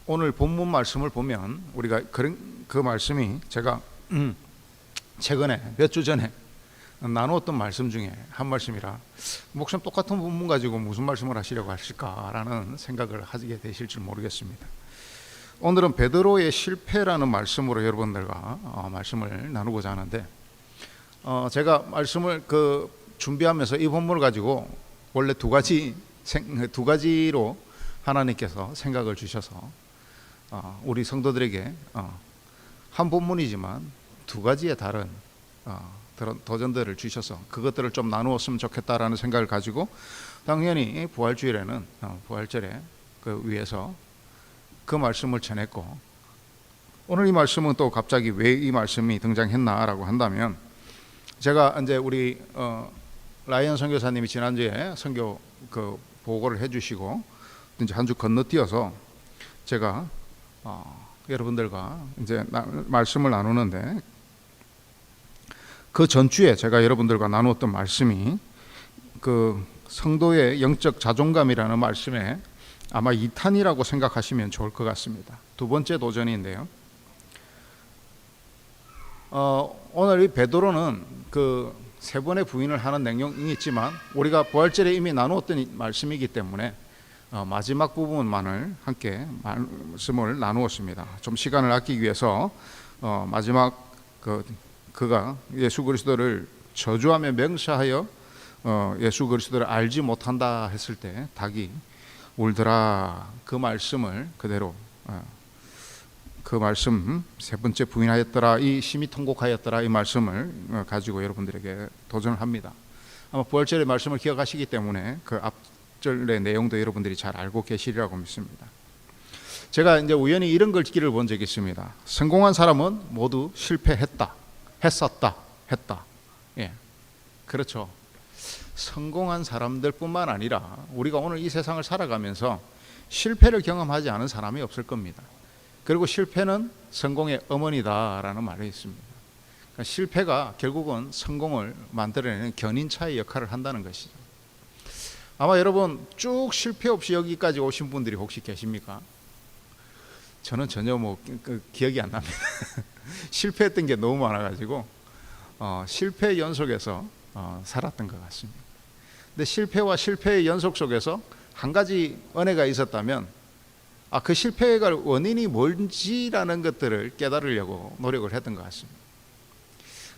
오늘 본문 말씀을 보면 우리가 그 말씀이 제가 최근에 몇 주 전에 나누었던 말씀 중에 한 말씀이라 목사님 똑같은 본문 가지고 무슨 말씀을 하시려고 하실까라는 생각을 하게 되실 줄 모르겠습니다. 오늘은 베드로의 실패라는 말씀으로 여러분들과 말씀을 나누고자 하는데, 제가 말씀을 준비하면서 이 본문을 가지고 원래 두 가지로 하나님께서 생각을 주셔서 우리 성도들에게 한 본문이지만 두 가지의 다른 도전들을 주셔서 그것들을 좀 나누었으면 좋겠다라는 생각을 가지고, 당연히 부활주일에는 부활절에 위에서 그 말씀을 전했고, 오늘 이 말씀은 또 갑자기 왜 이 말씀이 등장했나라고 한다면, 제가 이제 우리 라이언 선교사님이 지난주에 선교 보고를 해주시고 이제 한 주 건너뛰어서 제가 여러분들과 이제 말씀을 나누는데, 그 전주에 제가 여러분들과 나누었던 말씀이 성도의 영적 자존감이라는 말씀에 아마 2탄이라고 생각하시면 좋을 것 같습니다. 두 번째 도전인데요. 오늘 이 베드로는 세 번의 부인을 하는 내용이 있지만 우리가 부활절에 이미 나누었던 말씀이기 때문에 마지막 부분만을 함께 말씀을 나누었습니다. 좀 시간을 아끼기 위해서 마지막 그가 예수 그리스도를 저주하며 맹세하여 예수 그리스도를 알지 못한다 했을 때 닭이 울더라, 그 말씀을 그대로 그 말씀 세 번째 부인하였더라, 이 심히 통곡하였더라, 이 말씀을 가지고 여러분들에게 도전을 합니다. 아마 부활절의 말씀을 기억하시기 때문에 그 앞절의 내용도 여러분들이 잘 알고 계시리라고 믿습니다. 제가 이제 우연히 이런 글귀를 본 적이 있습니다. 성공한 사람은 모두 실패했다, 했었다, 했다. 예, 그렇죠. 성공한 사람들뿐만 아니라 우리가 오늘 이 세상을 살아가면서 실패를 경험하지 않은 사람이 없을 겁니다. 그리고 실패는 성공의 어머니다라는 말이 있습니다. 그러니까 실패가 결국은 성공을 만들어내는 견인차의 역할을 한다는 것이죠. 아마 여러분 쭉 실패 없이 여기까지 오신 분들이 혹시 계십니까? 저는 전혀 기억이 안 납니다. 실패했던 게 너무 많아가지고 실패 연속에서 살았던 것 같습니다. 근데 실패와 실패의 연속 속에서 한 가지 은혜가 있었다면, 그 실패가 원인이 뭔지라는 것들을 깨달으려고 노력을 했던 것 같습니다.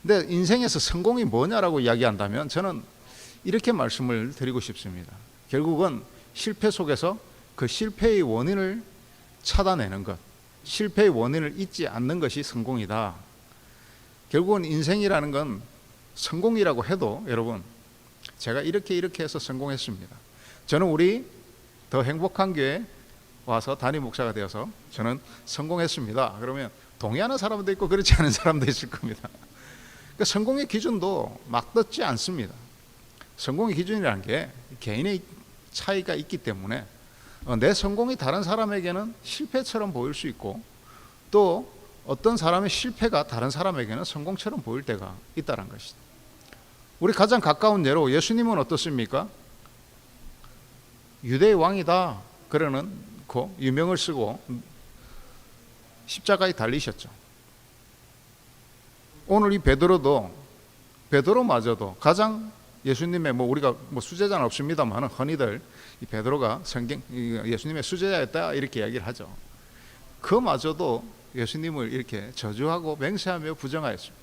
근데 인생에서 성공이 뭐냐라고 이야기한다면 저는 이렇게 말씀을 드리고 싶습니다. 결국은 실패 속에서 그 실패의 원인을 찾아내는 것, 실패의 원인을 잊지 않는 것이 성공이다. 결국은 인생이라는 건 성공이라고 해도 여러분, 제가 이렇게 해서 성공했습니다. 저는 우리 더 행복한 교회 와서 담임 목사가 되어서 저는 성공했습니다. 그러면 동의하는 사람도 있고 그렇지 않은 사람도 있을 겁니다. 그러니까 성공의 기준도 막듣지 않습니다. 성공의 기준이라는 게 개인의 차이가 있기 때문에 내 성공이 다른 사람에게는 실패처럼 보일 수 있고, 또 어떤 사람의 실패가 다른 사람에게는 성공처럼 보일 때가 있다는 것이죠. 우리 가장 가까운 예로 예수님은 어떻습니까? 유대의 왕이다 그러는 유명을 쓰고 십자가에 달리셨죠. 오늘 이 베드로마저도 가장 예수님의 우리가 수제자는 없습니다만 흔히들 이 베드로가 예수님의 수제자였다 이렇게 이야기를 하죠. 그마저도 예수님을 이렇게 저주하고 맹세하며 부정하였습니다.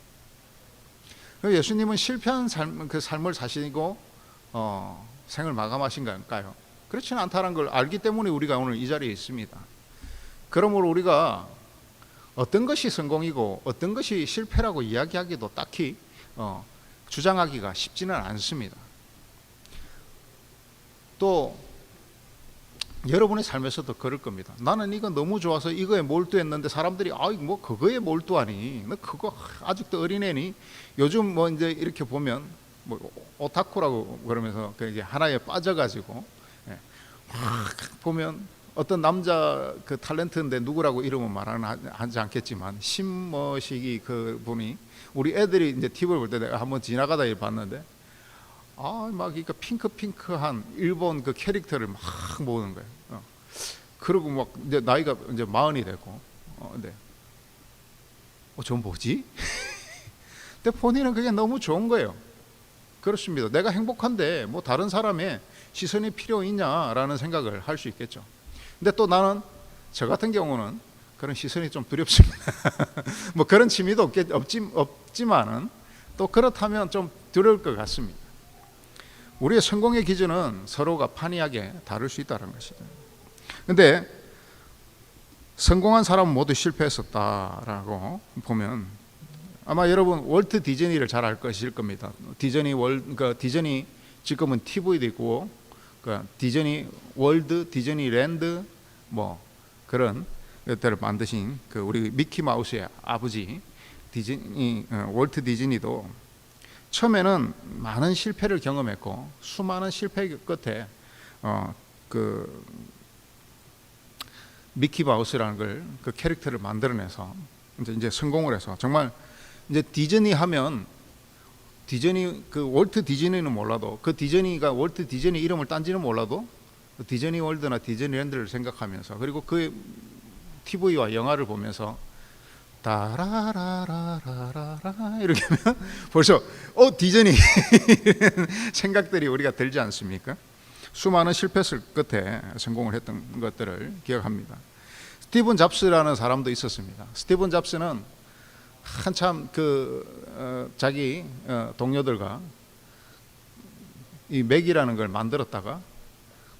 예수님은 실패한 삶을 사시고 생을 마감하신 걸까요? 그렇지는 않다는 걸 알기 때문에 우리가 오늘 이 자리에 있습니다. 그러므로 우리가 어떤 것이 성공이고 어떤 것이 실패라고 이야기하기도 딱히 주장하기가 쉽지는 않습니다. 또 여러분의 삶에서도 그럴 겁니다. 나는 이거 너무 좋아서 이거에 몰두했는데 사람들이 뭐 그거에 몰두하니? 너 그거 아직도 어린애니? 요즘 뭐 이제 이렇게 보면 뭐 오타쿠라고 그러면서 이게 하나에 빠져가지고 막 보면 어떤 남자 그 탤런트인데 누구라고 이름은 말하지 않겠지만 신머시기 그 분이 우리 애들이 이제 TV를 볼 때 내가 한번 지나가다 봤는데 막 그러니까 핑크한 일본 그 캐릭터를 막 모으는 거예요. 그리고 막 이제 나이가 이제 40이 되고 근데 저 뭐지? 근데 본인은 그게 너무 좋은 거예요. 그렇습니다. 내가 행복한데 뭐 다른 사람의 시선이 필요 있냐라는 생각을 할 수 있겠죠. 근데 또 나는 저 같은 경우는 그런 시선이 좀 두렵습니다. 뭐 그런 취미도 없지만은 또 그렇다면 좀 두려울 것 같습니다. 우리의 성공의 기준은 서로가 판이하게 다를 수 있다는 것이죠. 근데 성공한 사람은 모두 실패했었다라고 보면 아마 여러분 월트 디즈니를 잘 알 것일 겁니다. 디즈니 지금은 TV도 있고 디즈니 월드, 디즈니랜드 뭐 그런 것들을 만드신 그 우리 미키 마우스의 아버지 월트 디즈니도 처음에는 많은 실패를 경험했고 수많은 실패 끝에 그 미키 마우스라는 그 캐릭터를 만들어내서 이제 성공을 해서 정말 이제 디즈니 하면 그 월트 디즈니는 몰라도 그 디즈니가 월트 디즈니 이름을 딴지는 몰라도 디즈니 월드나 디즈니랜드를 생각하면서 그리고 그 TV와 영화를 보면서 다라라라라라 이렇게 하면 벌써 디즈니 생각들이 우리가 들지 않습니까? 수많은 실패 끝에 성공을 했던 것들을 기억합니다. 스티븐 잡스라는 사람도 있었습니다. 스티븐 잡스는 한참 자기 동료들과 이 맥이라는 걸 만들었다가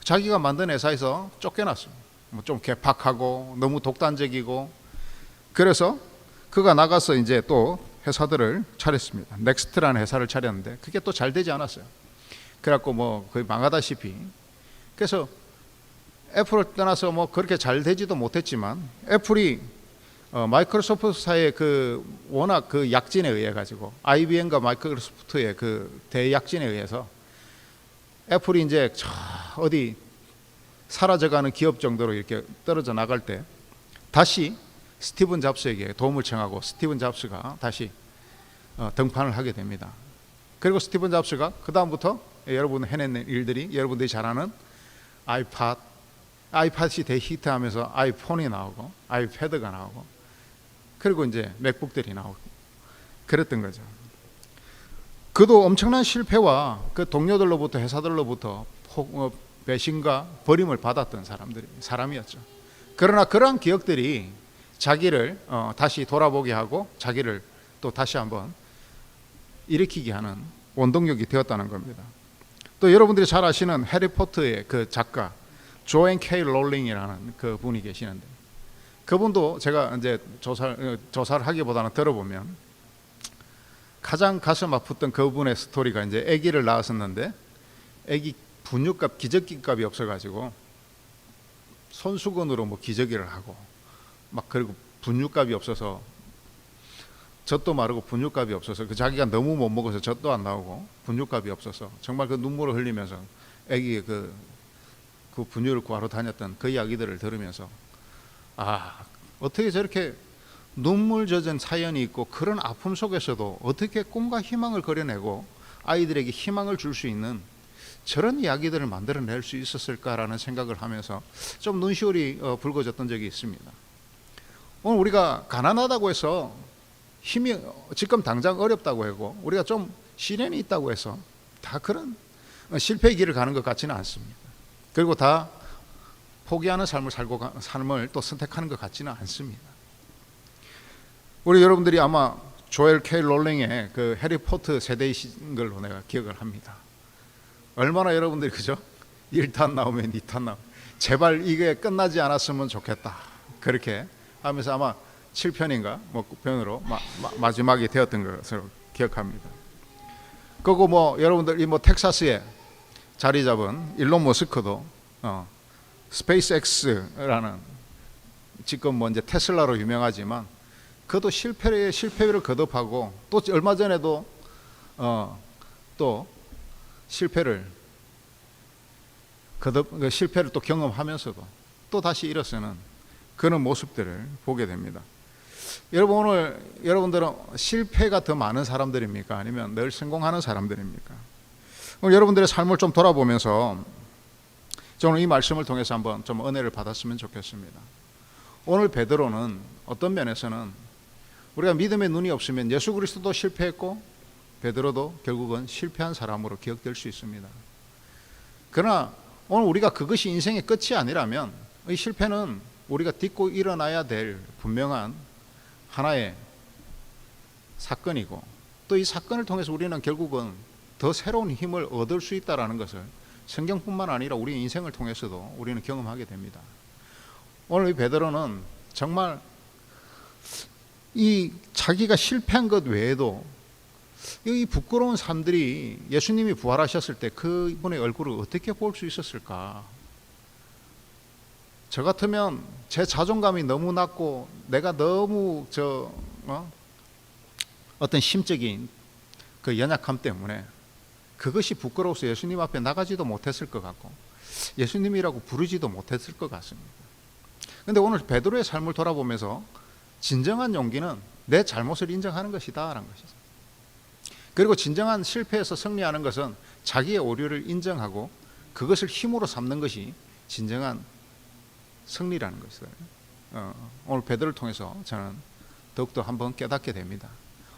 자기가 만든 회사에서 쫓겨났어요. 뭐 좀 괴팍하고 너무 독단적이고 그래서 그가 나가서 이제 또 회사들을 차렸습니다. 넥스트라는 회사를 차렸는데 그게 또 잘 되지 않았어요. 그래갖고 뭐 거의 망하다시피 그래서 애플을 떠나서 뭐 그렇게 잘 되지도 못했지만 애플이 마이크로소프트사의 워낙 그 약진에 의해 가지고 IBM과 마이크로소프트의 그 대약진에 의해서 애플이 이제 어디 사라져가는 기업 정도로 이렇게 떨어져 나갈 때 다시 스티븐 잡스에게 도움을 청하고 스티븐 잡스가 다시 등판을 하게 됩니다. 그리고 스티븐 잡스가 그 다음부터 여러분 해낸 일들이 여러분들이 잘 아는 아이팟이 대히트하면서 아이폰이 나오고 아이패드가 나오고 그리고 이제 맥북들이 나오고 그랬던 거죠. 그도 엄청난 실패와 그 동료들로부터 회사들로부터 배신과 버림을 받았던 사람이었죠. 그러나 그러한 기억들이 자기를 다시 돌아보게 하고 자기를 또 다시 한번 일으키게 하는 원동력이 되었다는 겁니다. 또 여러분들이 잘 아시는 해리포터의 그 작가 조앤 K 롤링이라는 그 분이 계시는데 그분도 제가 이제 조사를 하기보다는 들어보면 가장 가슴 아팠던 그분의 스토리가 이제 아기를 낳았었는데 아기 분유값 기저귀값이 없어가지고 손수건으로 뭐 기저귀를 하고 막 그리고 분유값이 없어서 젖도 마르고 분유값이 없어서 그 자기가 너무 못 먹어서 젖도 안 나오고 분유값이 없어서 정말 그 눈물을 흘리면서 아기의 그 분유를 구하러 다녔던 그 이야기들을 들으면서 어떻게 저렇게 눈물 젖은 사연이 있고 그런 아픔 속에서도 어떻게 꿈과 희망을 그려내고 아이들에게 희망을 줄 수 있는 저런 이야기들을 만들어낼 수 있었을까라는 생각을 하면서 좀 눈시울이 붉어졌던 적이 있습니다. 오늘 우리가 가난하다고 해서 힘이 지금 당장 어렵다고 하고 우리가 좀 시련이 있다고 해서 다 그런 실패의 길을 가는 것 같지는 않습니다. 그리고 다 포기하는 삶을 또 선택하는 것 같지는 않습니다. 우리 여러분들이 아마 조엘 K 롤링의 그 해리포터 세대이신 걸로 내가 기억을 합니다. 얼마나 여러분들이 그죠? 1탄 나오면 2탄 나오면 제발 이게 끝나지 않았으면 좋겠다 그렇게 하면서 아마 7편인가 뭐 편으로 마지막이 되었던 것으로 기억합니다. 그리고 뭐 여러분들 이 뭐 텍사스에 자리 잡은 일론 머스크도 스페이스X라는 지금 뭐 이제 테슬라로 유명하지만 그도 실패를 거듭하고 또 얼마 전에도 또 실패를 또 경험하면서도 또 다시 일어서는 그런 모습들을 보게 됩니다. 여러분, 오늘 여러분들은 실패가 더 많은 사람들입니까? 아니면 늘 성공하는 사람들입니까? 오늘 여러분들의 삶을 좀 돌아보면서 저는 이 말씀을 통해서 한번 좀 은혜를 받았으면 좋겠습니다. 오늘 베드로는 어떤 면에서는 우리가 믿음의 눈이 없으면 예수 그리스도도 실패했고 베드로도 결국은 실패한 사람으로 기억될 수 있습니다. 그러나 오늘 우리가 그것이 인생의 끝이 아니라면 이 실패는 우리가 딛고 일어나야 될 분명한 하나의 사건이고 또 이 사건을 통해서 우리는 결국은 더 새로운 힘을 얻을 수 있다는 것을 성경뿐만 아니라 우리 인생을 통해서도 우리는 경험하게 됩니다. 오늘 이 베드로는 정말 이 자기가 실패한 것 외에도 이 부끄러운 사람들이 예수님이 부활하셨을 때 그분의 얼굴을 어떻게 볼 수 있었을까? 저 같으면 제 자존감이 너무 낮고 내가 너무 어떤 심적인 그 연약함 때문에 그것이 부끄러워서 예수님 앞에 나가지도 못했을 것 같고 예수님이라고 부르지도 못했을 것 같습니다. 그런데 오늘 베드로의 삶을 돌아보면서 진정한 용기는 내 잘못을 인정하는 것이다 라는 것이죠. 그리고 진정한 실패에서 승리하는 것은 자기의 오류를 인정하고 그것을 힘으로 삼는 것이 진정한 승리라는 것이다. 오늘 베드로를 통해서 저는 더욱더 한번 깨닫게 됩니다.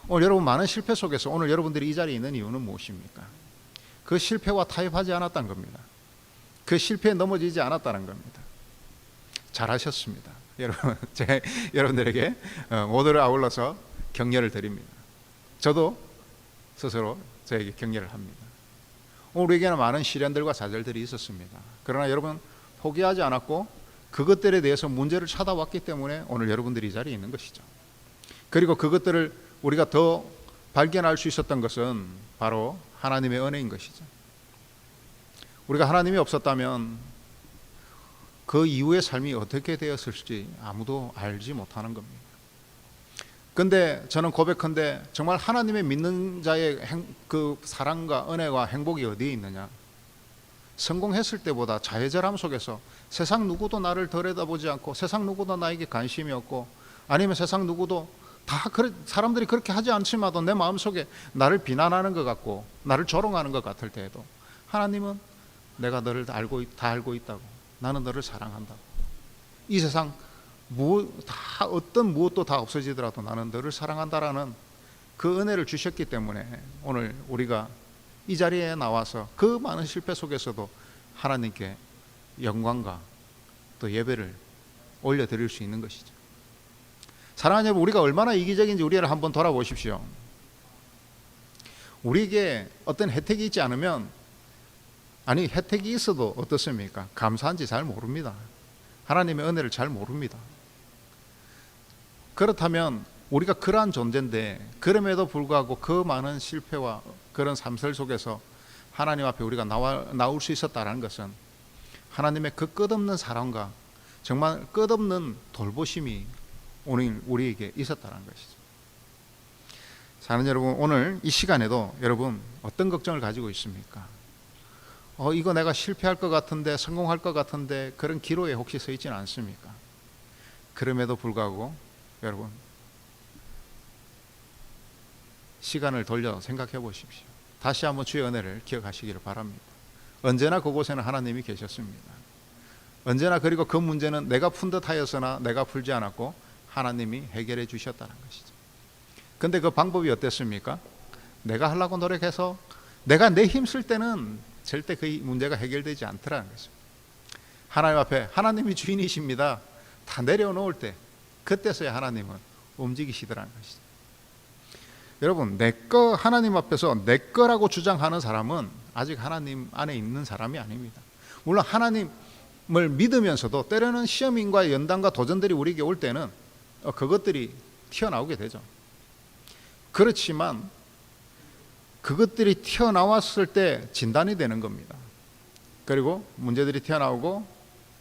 오늘 여러분 많은 실패 속에서 오늘 여러분들이 이 자리에 있는 이유는 무엇입니까? 그 실패와 타협하지 않았다는 겁니다. 그 실패에 넘어지지 않았다는 겁니다. 잘하셨습니다. 여러분, 여러분들에게 모두를 아울러서 격려를 드립니다. 저도 스스로 저에게 격려를 합니다. 오늘 우리에게는 많은 시련들과 좌절들이 있었습니다. 그러나 여러분 포기하지 않았고 그것들에 대해서 문제를 찾아왔기 때문에 오늘 여러분들이 이 자리에 있는 것이죠. 그리고 그것들을 우리가 더 발견할 수 있었던 것은 바로 하나님의 은혜인 것이죠. 우리가 하나님이 없었다면 그 이후의 삶이 어떻게 되었을지 아무도 알지 못하는 겁니다. 그런데 저는 고백한데 정말 하나님의 믿는 자의 그 사랑과 은혜와 행복이 어디에 있느냐? 성공했을 때보다 자해절함 속에서 세상 누구도 나를 들여다보지 않고 세상 누구도 나에게 관심이 없고 아니면 세상 누구도 사람들이 그렇게 하지 않지만도 내 마음속에 나를 비난하는 것 같고 나를 조롱하는 것 같을 때에도 하나님은 내가 너를 다 알고 있다고, 나는 너를 사랑한다고, 이 세상 어떤 무엇도 다 없어지더라도 나는 너를 사랑한다라는 그 은혜를 주셨기 때문에 오늘 우리가 이 자리에 나와서 그 많은 실패 속에서도 하나님께 영광과 또 예배를 올려드릴 수 있는 것이죠. 사랑하는 여러분, 우리가 얼마나 이기적인지 우리를 한번 돌아보십시오. 우리에게 어떤 혜택이 있지 않으면, 아니 혜택이 있어도 어떻습니까? 감사한지 잘 모릅니다. 하나님의 은혜를 잘 모릅니다. 그렇다면 우리가 그러한 존재인데 그럼에도 불구하고 그 많은 실패와 그런 삶들 속에서 하나님 앞에 우리가 나올 수 있었다는 것은 하나님의 그 끝없는 사랑과 정말 끝없는 돌보심이 오늘 우리에게 있었다는 것이죠. 사랑하는 여러분, 오늘 이 시간에도 여러분 어떤 걱정을 가지고 있습니까? 이거 내가 실패할 것 같은데, 성공할 것 같은데, 그런 기로에 혹시 서 있지는 않습니까? 그럼에도 불구하고 여러분 시간을 돌려 생각해 보십시오. 다시 한번 주의 은혜를 기억하시기를 바랍니다. 언제나 그곳에는 하나님이 계셨습니다. 언제나, 그리고 그 문제는 내가 푼 듯 하였으나 내가 풀지 않았고 하나님이 해결해 주셨다는 것이죠. 근데 그 방법이 어땠습니까? 내가 하려고 노력해서 내가 내 힘쓸 때는 절대 그 문제가 해결되지 않더라는 것입니다. 하나님 앞에 하나님이 주인이십니다. 다 내려놓을 때 그때서야 하나님은 움직이시더라는 것이죠. 여러분, 하나님 앞에서 내 거라고 주장하는 사람은 아직 하나님 안에 있는 사람이 아닙니다. 물론 하나님을 믿으면서도 때로는 시험인과 연단과 도전들이 우리에게 올 때는 그것들이 튀어나오게 되죠. 그렇지만 그것들이 튀어나왔을 때 진단이 되는 겁니다. 그리고 문제들이 튀어나오고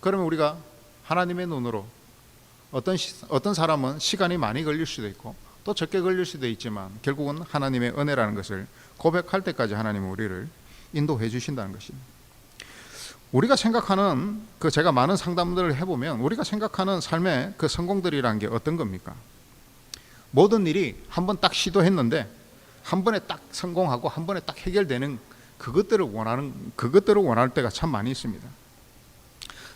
그러면 우리가 하나님의 눈으로 어떤 사람은 시간이 많이 걸릴 수도 있고 또 적게 걸릴 수도 있지만 결국은 하나님의 은혜라는 것을 고백할 때까지 하나님은 우리를 인도해 주신다는 것입니다. 우리가 생각하는 제가 많은 상담들을 해보면 우리가 생각하는 삶의 그 성공들이라는 게 어떤 겁니까? 모든 일이 한 번 딱 시도했는데 한 번에 딱 성공하고 한 번에 딱 해결되는 그것들을 원할 때가 참 많이 있습니다.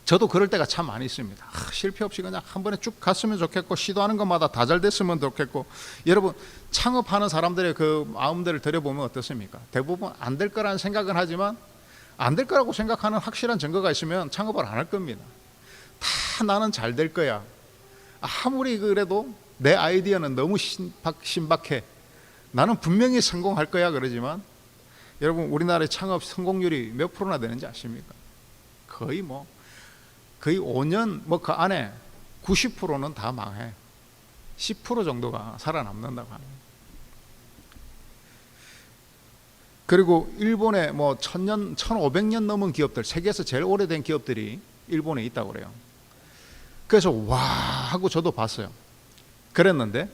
저도 그럴 때가 참 많이 있습니다. 실패 없이 그냥 한 번에 쭉 갔으면 좋겠고 시도하는 것마다 다 잘 됐으면 좋겠고. 여러분 창업하는 사람들의 그 마음들을 들여보면 어떻습니까? 대부분 안 될 거라는 생각은 하지만 안 될 거라고 생각하는 확실한 증거가 있으면 창업을 안 할 겁니다. 다 나는 잘 될 거야. 아무리 그래도 내 아이디어는 너무 신박해. 나는 분명히 성공할 거야 그러지만 여러분 우리나라의 창업 성공률이 몇 프로나 되는지 아십니까? 거의 5년 그 안에 90%는 다 망해. 10% 정도가 살아남는다고 합니다. 그리고 일본에 1000년, 1500년 넘은 기업들, 세계에서 제일 오래된 기업들이 일본에 있다고 그래요. 그래서 와 하고 저도 봤어요. 그랬는데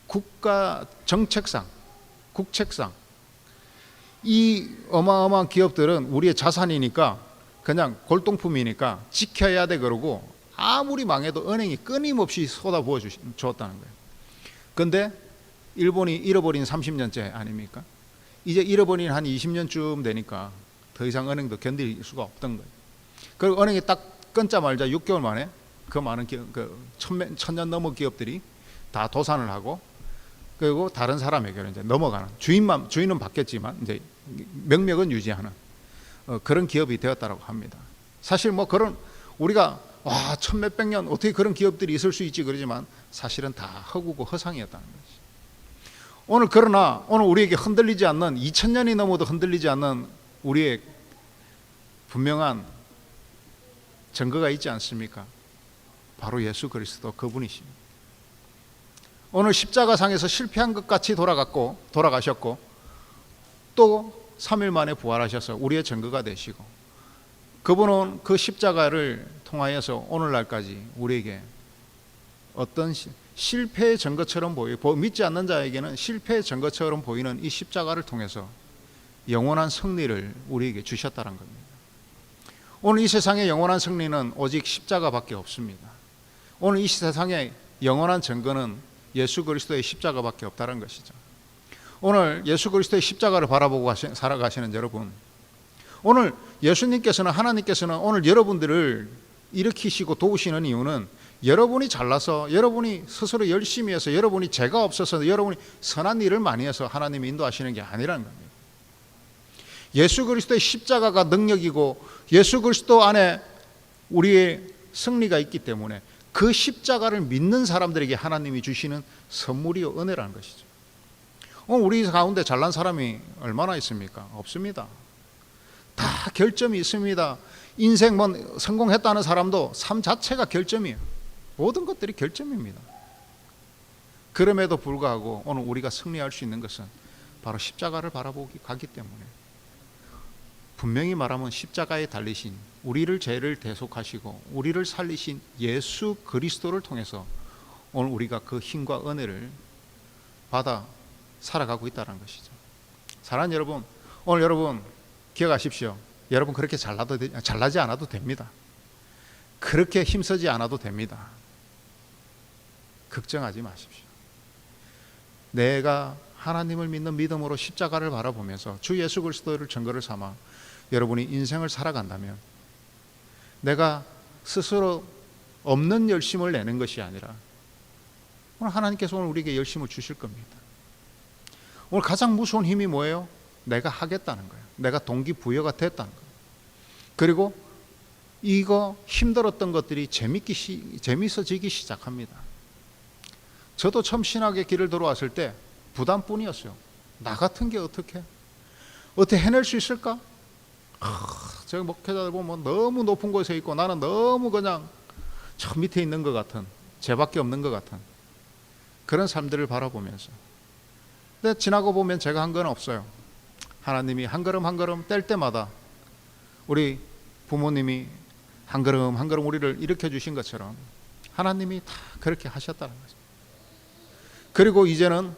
국가 정책상, 국책상 이 어마어마한 기업들은 우리의 자산이니까 그냥 골동품이니까 지켜야 돼 그러고 아무리 망해도 은행이 끊임없이 쏟아부어 주었다는 거예요. 그런데 일본이 잃어버린 30년째 아닙니까? 이제 잃어버린 한 20년쯤 되니까 더 이상 은행도 견딜 수가 없던 거예요. 그리고 은행이 딱 끊자마자 6개월 만에 그 많은 천년 넘은 기업들이 다 도산을 하고 그리고 다른 사람에게 이제 넘어가는 주인은 바뀌었지만 이제 명맥은 유지하는 그런 기업이 되었다고 합니다. 사실 그런 우리가 천몇백 년 어떻게 그런 기업들이 있을 수 있지 그러지만 사실은 다 허구고 허상이었다는 거지. 그러나 오늘 우리에게 흔들리지 않는 2000년이 넘어도 흔들리지 않는 우리의 분명한 증거가 있지 않습니까? 바로 예수 그리스도 그분이십니다. 오늘 십자가상에서 실패한 것 같이 돌아가셨고 또 3일 만에 부활하셔서 우리의 증거가 되시고 그분은 그 십자가를 통하여서 오늘날까지 우리에게 어떤 실패의 증거처럼 믿지 않는 자에게는 실패의 증거처럼 보이는 이 십자가를 통해서 영원한 승리를 우리에게 주셨다는 겁니다. 오늘 이 세상의 영원한 승리는 오직 십자가밖에 없습니다. 오늘 이 세상의 영원한 증거는 예수 그리스도의 십자가밖에 없다는 것이죠. 오늘 예수 그리스도의 십자가를 바라보고 살아가시는 여러분, 오늘 예수님께서는 하나님께서는 오늘 여러분들을 일으키시고 도우시는 이유는 여러분이 잘나서 여러분이 스스로 열심히 해서 여러분이 죄가 없어서 여러분이 선한 일을 많이 해서 하나님이 인도하시는 게 아니라는 겁니다. 예수 그리스도의 십자가가 능력이고 예수 그리스도 안에 우리의 승리가 있기 때문에 그 십자가를 믿는 사람들에게 하나님이 주시는 선물이요 은혜라는 것이죠. 오늘 우리 가운데 잘난 사람이 얼마나 있습니까? 없습니다. 다 결점이 있습니다. 인생 성공했다는 사람도 삶 자체가 결점이에요. 모든 것들이 결점입니다. 그럼에도 불구하고 오늘 우리가 승리할 수 있는 것은 바로 십자가를 바라보기 가기 때문에 분명히 말하면 십자가에 달리신 우리를 죄를 대속하시고 우리를 살리신 예수 그리스도를 통해서 오늘 우리가 그 힘과 은혜를 받아 살아가고 있다는 것이죠. 사랑하는 여러분, 오늘 여러분 기억하십시오. 여러분 그렇게 잘나지 않아도 됩니다. 그렇게 힘쓰지 않아도 됩니다. 걱정하지 마십시오. 내가 하나님을 믿는 믿음으로 십자가를 바라보면서 주 예수 그리스도를 증거를 삼아 여러분이 인생을 살아간다면 내가 스스로 없는 열심을 내는 것이 아니라 오늘 하나님께서 오늘 우리에게 열심을 주실 겁니다. 오늘 가장 무서운 힘이 뭐예요? 내가 하겠다는 거예요. 내가 동기부여가 됐다는 거예요. 그리고 이거 힘들었던 것들이 재밌어지기 시작합니다. 저도 처음 신학의 길을 들어왔을 때 부담뿐이었어요. 나 같은 게 어떻게 해낼 수 있을까? 제가 목회자들 보면 너무 높은 곳에 있고 나는 너무 그냥 저 밑에 있는 것 같은 죄밖에 없는 것 같은 그런 삶들을 바라보면서 근데 지나고 보면 제가 한 건 없어요. 하나님이 한 걸음 한 걸음 뗄 때마다 우리 부모님이 한 걸음 한 걸음 우리를 일으켜 주신 것처럼 하나님이 다 그렇게 하셨다는 거죠. 그리고 이제는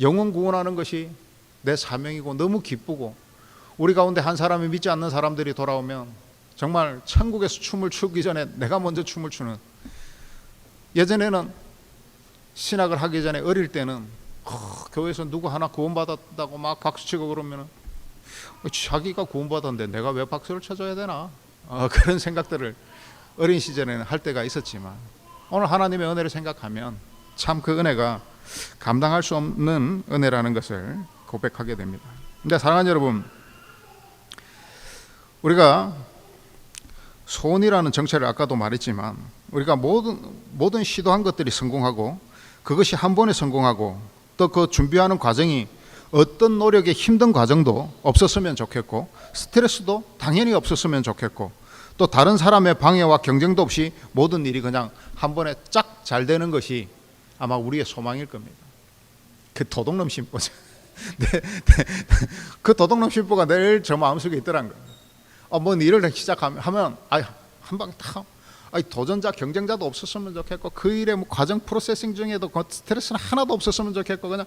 영혼 구원하는 것이 내 사명이고 너무 기쁘고, 우리 가운데 한 사람이 믿지 않는 사람들이 돌아오면 정말 천국에서 춤을 추기 전에 내가 먼저 춤을 추는, 예전에는 신학을 하기 전에 어릴 때는 교회에서 누구 하나 구원받았다고 막 박수치고 그러면 자기가 구원받았는데 내가 왜 박수를 쳐줘야 되나, 그런 생각들을 어린 시절에는 할 때가 있었지만, 오늘 하나님의 은혜를 생각하면 참 그 은혜가 감당할 수 없는 은혜라는 것을 고백하게 됩니다. 근데 사랑하는 여러분, 우리가 소원이라는 정체를 아까도 말했지만, 우리가 모든 시도한 것들이 성공하고 그것이 한 번에 성공하고 또 그 준비하는 과정이 어떤 노력의 힘든 과정도 없었으면 좋겠고, 스트레스도 당연히 없었으면 좋겠고, 또 다른 사람의 방해와 경쟁도 없이 모든 일이 그냥 한 번에 쫙 잘 되는 것이 아마 우리의 소망일 겁니다. 그 도둑놈 심보죠. 그 도둑놈 심보가 늘 저 마음속에 있더란 거예요. 뭔 일을 시작하면 한 방에 탁, 도전자 경쟁자도 없었으면 좋겠고, 그 일의 뭐 과정 프로세싱 중에도 그 스트레스는 하나도 없었으면 좋겠고, 그냥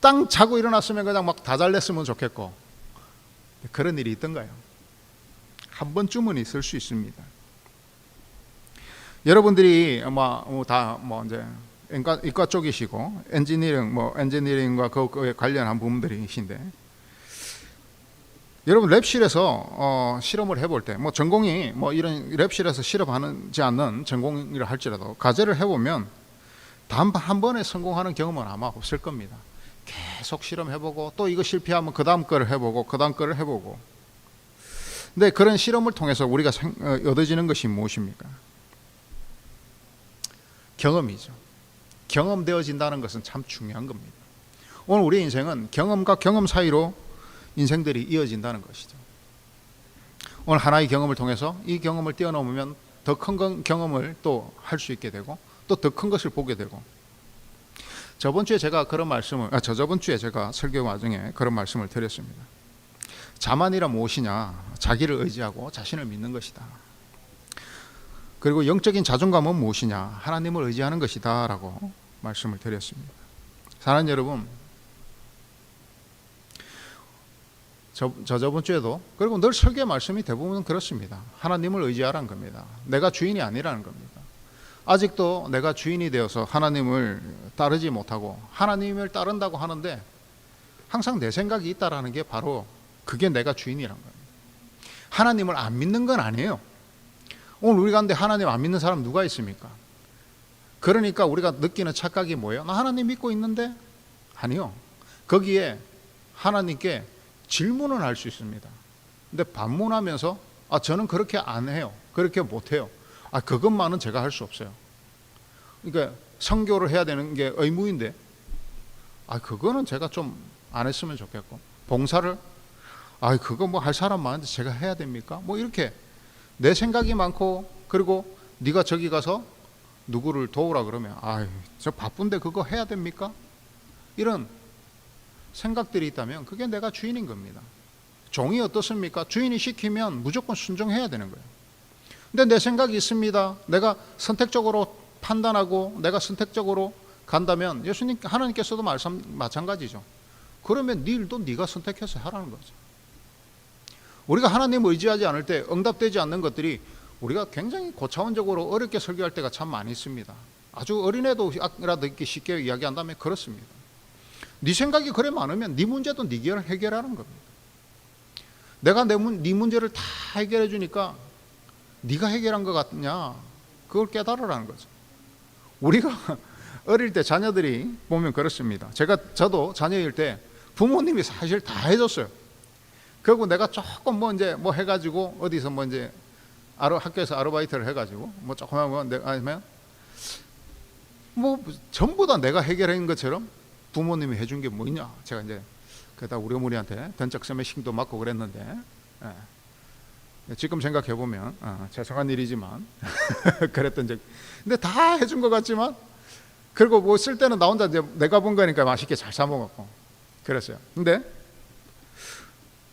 땅 자고 일어났으면 그냥 막 다 잘 됐으면 좋겠고, 그런 일이 있던가요? 한 번쯤은 있을 수 있습니다. 여러분들이 아마 다 이제 이과 쪽이시고 엔지니어링과 그에 관련한 부분들이신데, 여러분 랩실에서 실험을 해볼 때 전공이 이런 랩실에서 실험하지 않는 전공이라 할지라도 과제를 해보면 단 한 번에 성공하는 경험은 아마 없을 겁니다. 계속 실험해보고 또 이거 실패하면 그 다음 거를 해보고 그 다음 거를 해보고. 근데 그런 실험을 통해서 우리가 얻어지는 것이 무엇입니까? 경험이죠. 경험되어진다는 것은 참 중요한 겁니다. 오늘 우리 인생은 경험과 경험 사이로 인생들이 이어진다는 것이죠. 오늘 하나의 경험을 통해서 이 경험을 뛰어넘으면 더 큰 경험을 또 할 수 있게 되고, 또 더 큰 것을 보게 되고. 저저번 주에 제가 설교 과정에 그런 말씀을 드렸습니다. 자만이란 무엇이냐? 자기를 의지하고 자신을 믿는 것이다. 그리고 영적인 자존감은 무엇이냐? 하나님을 의지하는 것이다 라고 말씀을 드렸습니다. 사랑하는 여러분, 저번 주에도, 그리고 늘 설교의 말씀이 대부분 그렇습니다. 하나님을 의지하라는 겁니다. 내가 주인이 아니라는 겁니다. 아직도 내가 주인이 되어서 하나님을 따르지 못하고 하나님을 따른다고 하는데 항상 내 생각이 있다라는 게 바로 그게 내가 주인이란 겁니다. 하나님을 안 믿는 건 아니에요. 오늘 우리 가운데 하나님 안 믿는 사람 누가 있습니까? 그러니까 우리가 느끼는 착각이 뭐예요? 나 하나님 믿고 있는데? 아니요. 거기에 하나님께 질문을 할 수 있습니다. 근데 반문하면서 저는 그렇게 안 해요. 그렇게 못 해요. 그것만은 제가 할 수 없어요. 그러니까 선교를 해야 되는 게 의무인데 그거는 제가 좀 안 했으면 좋겠고, 봉사를 그거 할 사람 많은데 제가 해야 됩니까? 이렇게 내 생각이 많고, 그리고 네가 저기 가서 누구를 도우라 그러면 저 바쁜데 그거 해야 됩니까? 이런 생각들이 있다면 그게 내가 주인인 겁니다. 종이 어떻습니까? 주인이 시키면 무조건 순종해야 되는 거예요. 근데 내 생각이 있습니다. 내가 선택적으로 판단하고 내가 선택적으로 간다면 하나님께서도 마찬가지죠. 그러면 네 일도 네가 선택해서 하라는 거죠. 우리가 하나님을 의지하지 않을 때 응답되지 않는 것들이 우리가 굉장히 고차원적으로 어렵게 설교할 때가 참 많이 있습니다. 아주 어린애도라도 이렇게 쉽게 이야기한다면 그렇습니다. 네 생각이 그래 많으면 네 문제도 네가 해결하는 겁니다. 내가 네 문제를 다 해결해 주니까 네가 해결한 것 같냐? 그걸 깨달으라는 거죠. 우리가 어릴 때 자녀들이 보면 그렇습니다. 저도 자녀일 때 부모님이 사실 다 해줬어요. 그리고 내가 조금 해가지고 어디서 이제 학교에서 아르바이트를 해가지고 조금 하면 전부 다 내가 해결한 것처럼 부모님이 해준 게 뭐 있냐? 제가 이제 그러다 우리 어머니한테 던적 스매싱도 맞고 그랬는데, 지금 생각해 보면 죄송한 일이지만 그랬던 적. 근데 다 해준 것 같지만, 그리고 쓸 때는 나 혼자 이제 내가 본 거니까 맛있게 잘 사 먹었고 그랬어요. 근데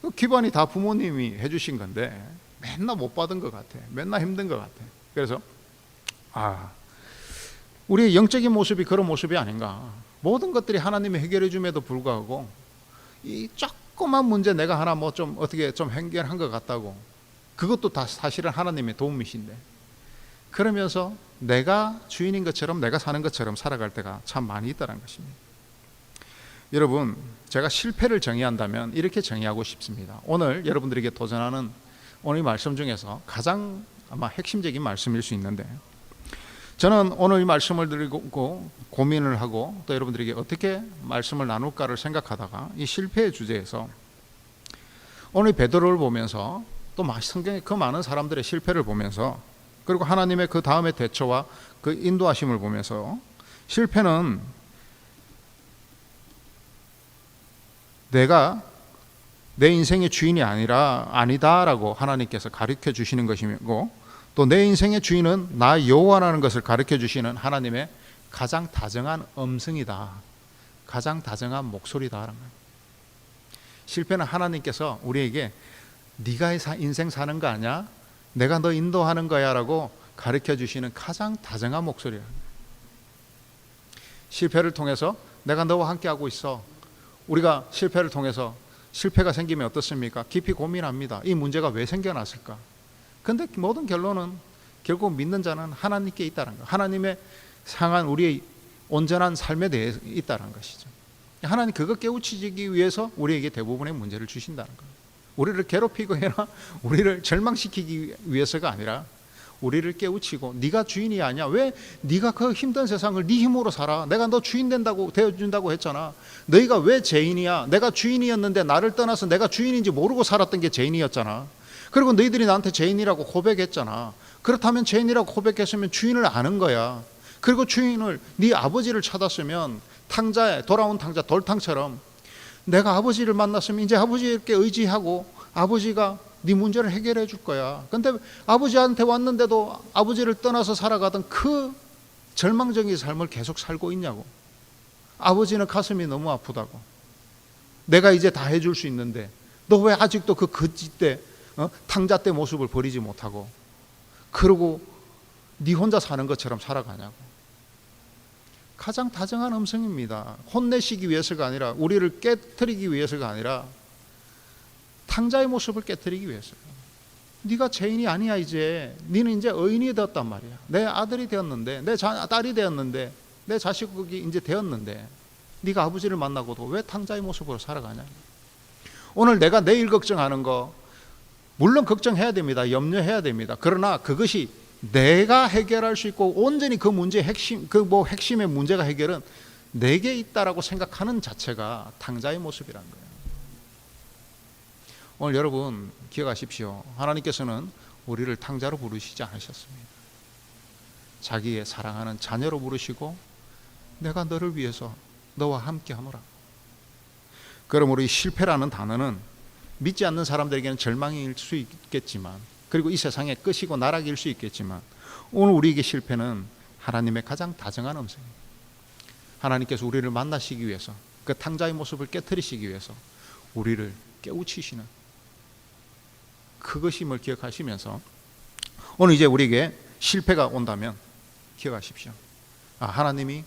그 기반이 다 부모님이 해주신 건데 맨날 못 받은 것 같아. 맨날 힘든 것 같아. 그래서 우리의 영적인 모습이 그런 모습이 아닌가. 모든 것들이 하나님이 해결해 줌에도 불구하고 이 조그만 문제 내가 하나 뭐 좀 어떻게 좀 해결한 것 같다고, 그것도 다 사실은 하나님의 도움이신데, 그러면서 내가 주인인 것처럼 내가 사는 것처럼 살아갈 때가 참 많이 있다는 것입니다. 여러분, 제가 실패를 정의한다면 이렇게 정의하고 싶습니다. 오늘 여러분들에게 도전하는 오늘 말씀 중에서 가장 아마 핵심적인 말씀일 수 있는데, 저는 오늘 이 말씀을 드리고 고민을 하고 또 여러분들에게 어떻게 말씀을 나눌까를 생각하다가 이 실패의 주제에서 오늘 베드로를 보면서 또 성경의 그 많은 사람들의 실패를 보면서, 그리고 하나님의 그 다음의 대처와 그 인도하심을 보면서, 실패는 내가 내 인생의 주인이 아니다라고 하나님께서 가르쳐 주시는 것이고, 또 내 인생의 주인은 나 여호와라는 것을 가르쳐 주시는 하나님의 가장 다정한 음성이다, 가장 다정한 목소리다라는 거예요. 실패는 하나님께서 우리에게 네가 인생 사는 거 아니야? 내가 너 인도하는 거야 라고 가르쳐 주시는 가장 다정한 목소리야. 실패를 통해서 내가 너와 함께 하고 있어. 우리가 실패를 통해서 실패가 생기면 어떻습니까? 깊이 고민합니다. 이 문제가 왜 생겨났을까? 근데 모든 결론은 결국 믿는 자는 하나님께 있다는 거, 하나님의 향한 우리의 온전한 삶에 대해 있다는 것이죠. 하나님 그거 깨우치기 위해서 우리에게 대부분의 문제를 주신다는 거예요. 우리를 괴롭히거나 우리를 절망시키기 위해서가 아니라 우리를 깨우치고, 네가 주인이 아니야. 왜 네가 그 힘든 세상을 네 힘으로 살아? 내가 너 주인 된다고 되어준다고 했잖아. 너희가 왜 죄인이야? 내가 주인이었는데 나를 떠나서 내가 주인인지 모르고 살았던 게 죄인이었잖아. 그리고 너희들이 나한테 죄인이라고 고백했잖아. 그렇다면 죄인이라고 고백했으면 주인을 아는 거야. 그리고 주인을, 네 아버지를 찾았으면 탕자에 돌아온 탕자 돌탕처럼 내가 아버지를 만났으면 이제 아버지께 의지하고 아버지가 네 문제를 해결해 줄 거야. 근데 아버지한테 왔는데도 아버지를 떠나서 살아가던 그 절망적인 삶을 계속 살고 있냐고. 아버지는 가슴이 너무 아프다고. 내가 이제 다 해줄 수 있는데 너 왜 아직도 그 거지 때 탕자 때 모습을 버리지 못하고 그러고 네 혼자 사는 것처럼 살아가냐고. 가장 다정한 음성입니다. 혼내시기 위해서가 아니라, 우리를 깨트리기 위해서가 아니라 탕자의 모습을 깨트리기 위해서요. 네가 죄인이 아니야. 이제 너는 이제 의인이 되었단 말이야. 내 아들이 되었는데, 내 딸이 되었는데, 내 자식이 이제 되었는데 네가 아버지를 만나고도 왜 탕자의 모습으로 살아가냐. 오늘 내가 내일 걱정하는 거 물론 걱정해야 됩니다. 염려해야 됩니다. 그러나 그것이 내가 해결할 수 있고 온전히 그 문제의 핵심, 핵심의 문제가 해결은 내게 있다라고 생각하는 자체가 탕자의 모습이라는 거예요. 오늘 여러분 기억하십시오. 하나님께서는 우리를 탕자로 부르시지 않으셨습니다. 자기의 사랑하는 자녀로 부르시고 내가 너를 위해서 너와 함께 하노라. 그러므로 이 실패라는 단어는 믿지 않는 사람들에게는 절망일 수 있겠지만, 그리고 이 세상의 끝이고 나락일 수 있겠지만, 오늘 우리에게 실패는 하나님의 가장 다정한 음성입니다. 하나님께서 우리를 만나시기 위해서, 그 탕자의 모습을 깨트리시기 위해서 우리를 깨우치시는 그것임을 기억하시면서, 오늘 이제 우리에게 실패가 온다면 기억하십시오. 하나님이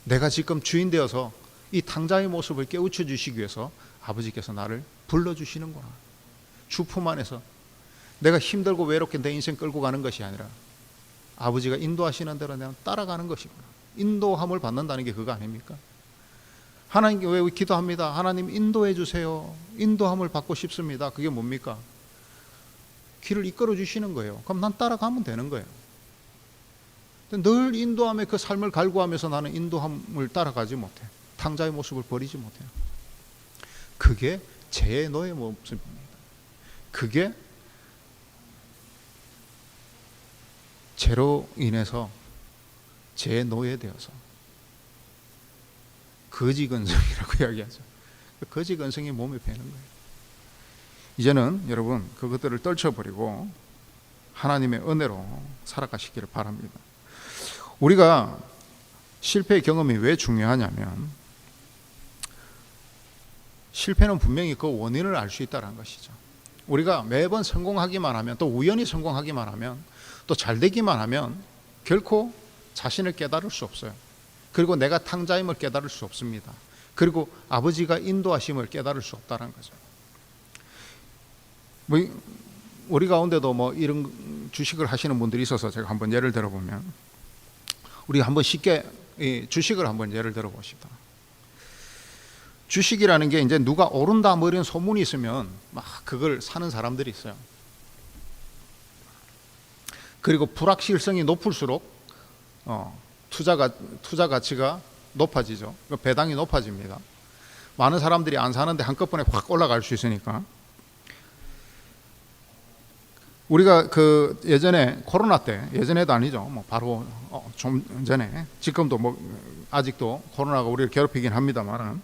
내가 지금 주인 되어서 이 탕자의 모습을 깨우쳐 주시기 위해서 아버지께서 나를 불러주시는구나. 주품 안에서 내가 힘들고 외롭게 내 인생 끌고 가는 것이 아니라 아버지가 인도하시는 대로 내가 따라가는 것이구나. 인도함을 받는다는 게 그거 아닙니까? 하나님께 왜 기도합니다. 하나님 인도해 주세요. 인도함을 받고 싶습니다. 그게 뭡니까? 길을 이끌어 주시는 거예요. 그럼 난 따라가면 되는 거예요. 늘 인도함의 그 삶을 갈구하면서 나는 인도함을 따라가지 못해. 탕자의 모습을 버리지 못해요. 그게 죄의 노예 모습입니다. 그게 죄로 인해서 죄의 노예되어서 거지 근성이라고 이야기하죠. 거지 근성이 몸에 배는 거예요. 이제는 여러분 그것들을 떨쳐버리고 하나님의 은혜로 살아가시기를 바랍니다. 우리가 실패의 경험이 왜 중요하냐면, 실패는 분명히 그 원인을 알 수 있다는 것이죠. 우리가 매번 성공하기만 하면, 또 우연히 성공하기만 하면, 또 잘되기만 하면 결코 자신을 깨달을 수 없어요. 그리고 내가 탕자임을 깨달을 수 없습니다. 그리고 아버지가 인도하심을 깨달을 수 없다는 거죠. 우리 가운데도 이런 주식을 하시는 분들이 있어서 제가 한번 예를 들어보면, 우리가 한번 쉽게 주식을 한번 예를 들어봅시다. 주식이라는 게 이제 누가 오른다 이런 소문이 있으면 막 그걸 사는 사람들이 있어요. 그리고 불확실성이 높을수록 투자 가치가 높아지죠. 배당이 높아집니다. 많은 사람들이 안 사는데 한꺼번에 확 올라갈 수 있으니까. 우리가 예전에 코로나 때, 예전에도 아니죠. 바로 좀 전에, 지금도 아직도 코로나가 우리를 괴롭히긴 합니다만,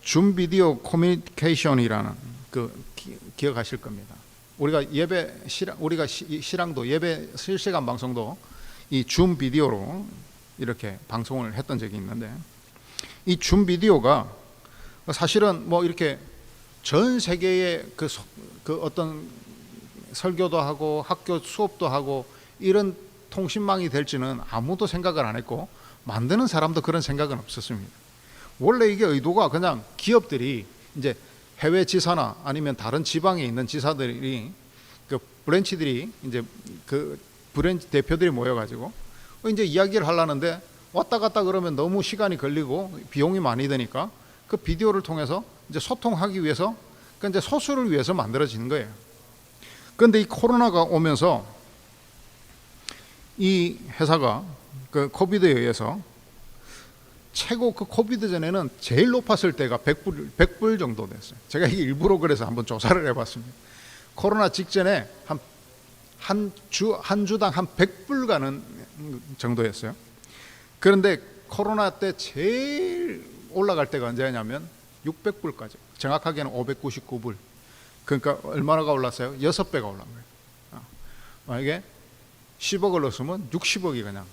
줌 비디오 커뮤니케이션이라는 기억하실 겁니다. 우리가 우리가 실황도 예배 실시간 방송도 이 줌 비디오로 이렇게 방송을 했던 적이 있는데, 이 줌 비디오가 사실은 이렇게 전 세계의 어떤 설교도 하고 학교 수업도 하고 이런 통신망이 될지는 아무도 생각을 안 했고, 만드는 사람도 그런 생각은 없었습니다. 원래 이게 의도가 그냥 기업들이 이제 해외 지사나 아니면 다른 지방에 있는 지사들이 브랜치들이 이제 브랜치 대표들이 모여가지고 이제 이야기를 하려는데 왔다 갔다 그러면 너무 시간이 걸리고 비용이 많이 드니까 그 비디오를 통해서 이제 소통하기 위해서 이제 소수를 위해서 만들어지는 거예요. 그런데 이 코로나가 오면서 이 회사가 코비드에 의해서 최고 코비드 전에는 제일 높았을 때가 100불 정도 됐어요. 제가 이게 일부러 그래서 한번 조사를 해봤습니다. 코로나 직전에 한 주당 한 100불 가는 정도였어요. 그런데 코로나 때 제일 올라갈 때가 언제냐면 600불까지, 정확하게는 599불. 그러니까 얼마나 올랐어요? 6배가 올란 거예요. 만약에 10억을 넣었으면 60억이 그냥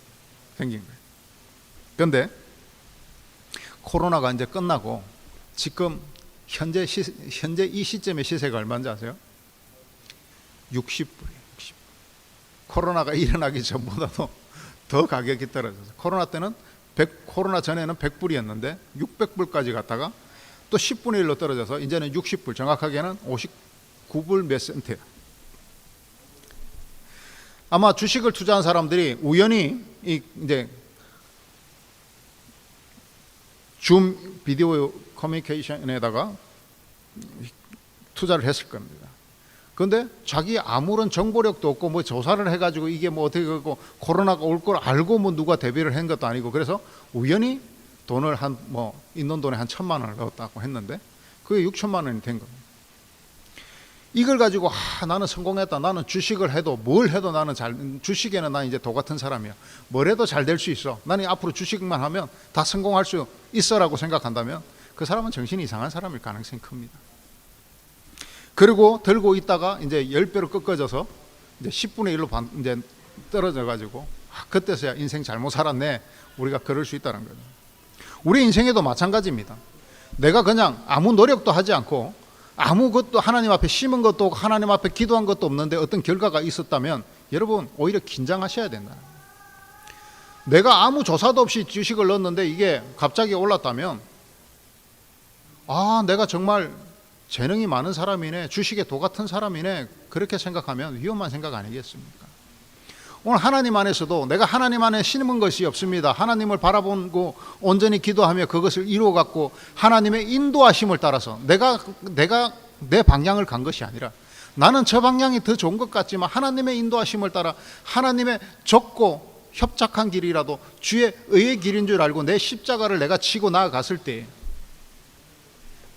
생긴 거예요. 그런데 코로나가 이제 끝나고 지금 현재 이 시점의 시세가 얼마인지 아세요? 60불이에요. 60불. 코로나가 일어나기 전보다도 더 가격이 떨어져서, 코로나 때는 코로나 전에는 100불이었는데 600불까지 갔다가 또 10분의 1로 떨어져서 이제는 60불, 정확하게는 59불 몇 센트예요. 아마 주식을 투자한 사람들이 우연히 이제 줌 비디오 커뮤니케이션에다가 투자를 했을 겁니다. 그런데 자기 아무런 정보력도 없고 조사를 해가지고 이게 어떻게 그고 코로나가 올 걸 알고 누가 대비를 한 것도 아니고, 그래서 우연히 돈을 있는 돈에 한 1,000만 원을 넣었다고 했는데 그게 6천만 원이 된 겁니다. 이걸 가지고 나는 성공했다, 나는 주식을 해도 뭘 해도 나는 주식에는 난 이제 도 같은 사람이야, 뭘 해도 잘 될 수 있어, 나는 앞으로 주식만 하면 다 성공할 수 있어라고 생각한다면 그 사람은 정신이 이상한 사람일 가능성이 큽니다. 그리고 들고 있다가 이제 10배로 꺾어져서 이제 10분의 1로 이제 떨어져 가지고 그때서야 인생 잘못 살았네, 우리가 그럴 수 있다는 거죠. 우리 인생에도 마찬가지입니다. 내가 그냥 아무 노력도 하지 않고 아무것도 하나님 앞에 심은 것도 없고 하나님 앞에 기도한 것도 없는데 어떤 결과가 있었다면 여러분 오히려 긴장하셔야 된다. 내가 아무 조사도 없이 주식을 넣었는데 이게 갑자기 올랐다면 내가 정말 재능이 많은 사람이네, 주식에 도 같은 사람이네, 그렇게 생각하면 위험한 생각 아니겠습니까? 오늘 하나님 안에서도 내가 하나님 안에 심은 것이 없습니다. 하나님을 바라보고 온전히 기도하며 그것을 이루어갖고 하나님의 인도하심을 따라서 내가 내 방향을 간 것이 아니라, 나는 저 방향이 더 좋은 것 같지만 하나님의 인도하심을 따라 하나님의 좁고 협착한 길이라도 주의 의의 길인 줄 알고 내 십자가를 내가 치고 나아갔을 때,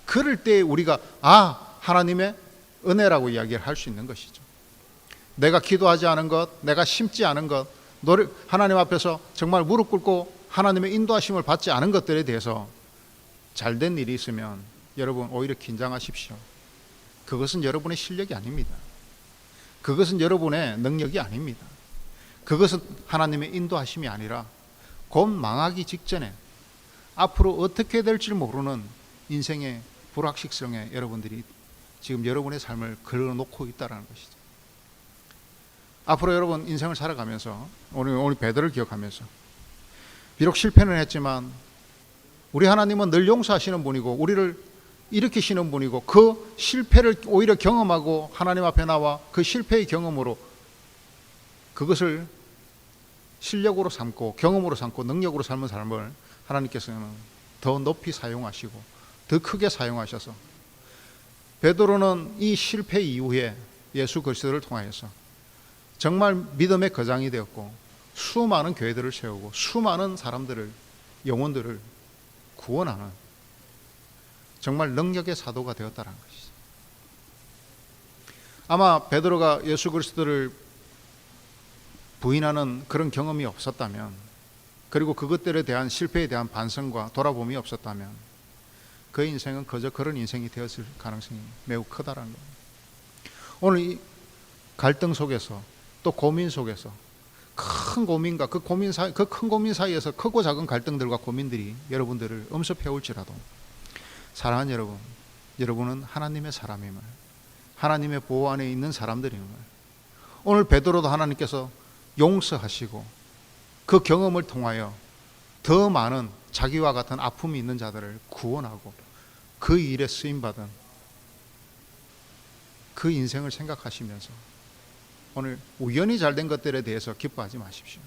그럴 때 우리가 하나님의 은혜라고 이야기를 할 수 있는 것이죠. 내가 기도하지 않은 것, 내가 심지 않은 것, 하나님 앞에서 정말 무릎 꿇고 하나님의 인도하심을 받지 않은 것들에 대해서 잘된 일이 있으면 여러분 오히려 긴장하십시오. 그것은 여러분의 실력이 아닙니다. 그것은 여러분의 능력이 아닙니다. 그것은 하나님의 인도하심이 아니라 곧 망하기 직전에 앞으로 어떻게 될지 모르는 인생의 불확실성에 여러분들이 지금 여러분의 삶을 걸어놓고 있다는 것이죠. 앞으로 여러분 인생을 살아가면서 오늘 베드로를 기억하면서 비록 실패는 했지만 우리 하나님은 늘 용서하시는 분이고 우리를 일으키시는 분이고 그 실패를 오히려 경험하고 하나님 앞에 나와 그 실패의 경험으로 그것을 실력으로 삼고 경험으로 삼고 능력으로 삶은 삶을 하나님께서는 더 높이 사용하시고 더 크게 사용하셔서 베드로는 이 실패 이후에 예수 그리스도를 통하여서 정말 믿음의 거장이 되었고 수많은 교회들을 세우고 수많은 사람들을 영혼들을 구원하는 정말 능력의 사도가 되었다는 것이죠. 아마 베드로가 예수 그리스도를 부인하는 그런 경험이 없었다면 그리고 그것들에 대한 실패에 대한 반성과 돌아봄이 없었다면 그 인생은 그저 그런 인생이 되었을 가능성이 매우 크다라는 겁니다. 오늘 이 갈등 속에서 또 고민 속에서 큰 고민과 그 큰 고민 사이에서 크고 작은 갈등들과 고민들이 여러분들을 엄습해올지라도 사랑하는 여러분, 여러분은 하나님의 사람임을, 하나님의 보호 안에 있는 사람들임을, 오늘 베드로도 하나님께서 용서하시고 그 경험을 통하여 더 많은 자기와 같은 아픔이 있는 자들을 구원하고 그 일에 쓰임받은 그 인생을 생각하시면서 오늘 우연히 잘된 것들에 대해서 기뻐하지 마십시오.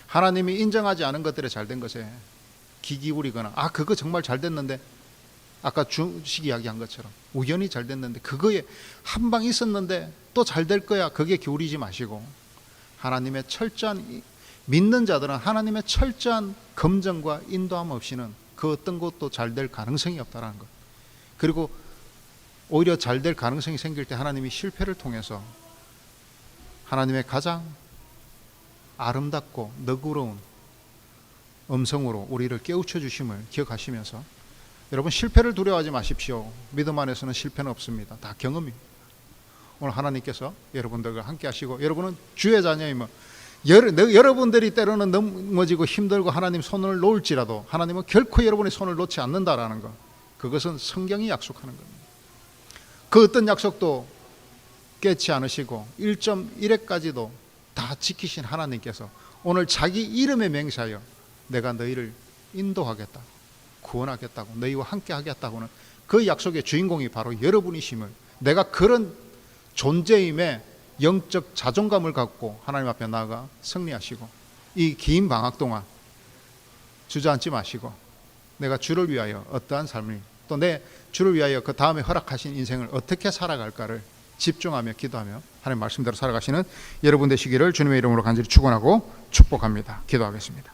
하나님이 인정하지 않은 것들에 잘된 것에 귀 기울이거나 그거 정말 잘 됐는데 아까 주식 이야기한 것처럼 우연히 잘 됐는데 그거에 한 방 있었는데 또 잘 될 거야 그게 기울이지 마시고 하나님의 철저한 믿는 자들은 하나님의 철저한 검증과 인도함 없이는 그 어떤 것도 잘 될 가능성이 없다는 것. 그리고 오히려 잘 될 가능성이 생길 때 하나님이 실패를 통해서 하나님의 가장 아름답고 너그러운 음성으로 우리를 깨우쳐 주심을 기억하시면서 여러분 실패를 두려워하지 마십시오. 믿음 안에서는 실패는 없습니다. 다 경험입니다. 오늘 하나님께서 여러분들과 함께 하시고 여러분은 주의 자녀이면 여러분들이 때로는 넘어지고 힘들고 하나님 손을 놓을지라도 하나님은 결코 여러분의 손을 놓지 않는다라는 것, 그것은 성경이 약속하는 겁니다. 그 어떤 약속도 깨지 않으시고 1.1회까지도 다 지키신 하나님께서 오늘 자기 이름에 맹세하여 내가 너희를 인도하겠다, 구원하겠다고, 너희와 함께 하겠다고는 그 약속의 주인공이 바로 여러분이심을, 내가 그런 존재임에 영적 자존감을 갖고 하나님 앞에 나아가 승리하시고 이 긴 방학 동안 주저앉지 마시고 내가 주를 위하여 어떠한 삶을 또 내 주를 위하여 그 다음에 허락하신 인생을 어떻게 살아갈까를 집중하며 기도하며 하나님 말씀대로 살아가시는 여러분 되시기를 주님의 이름으로 간절히 축원하고 축복합니다. 기도하겠습니다.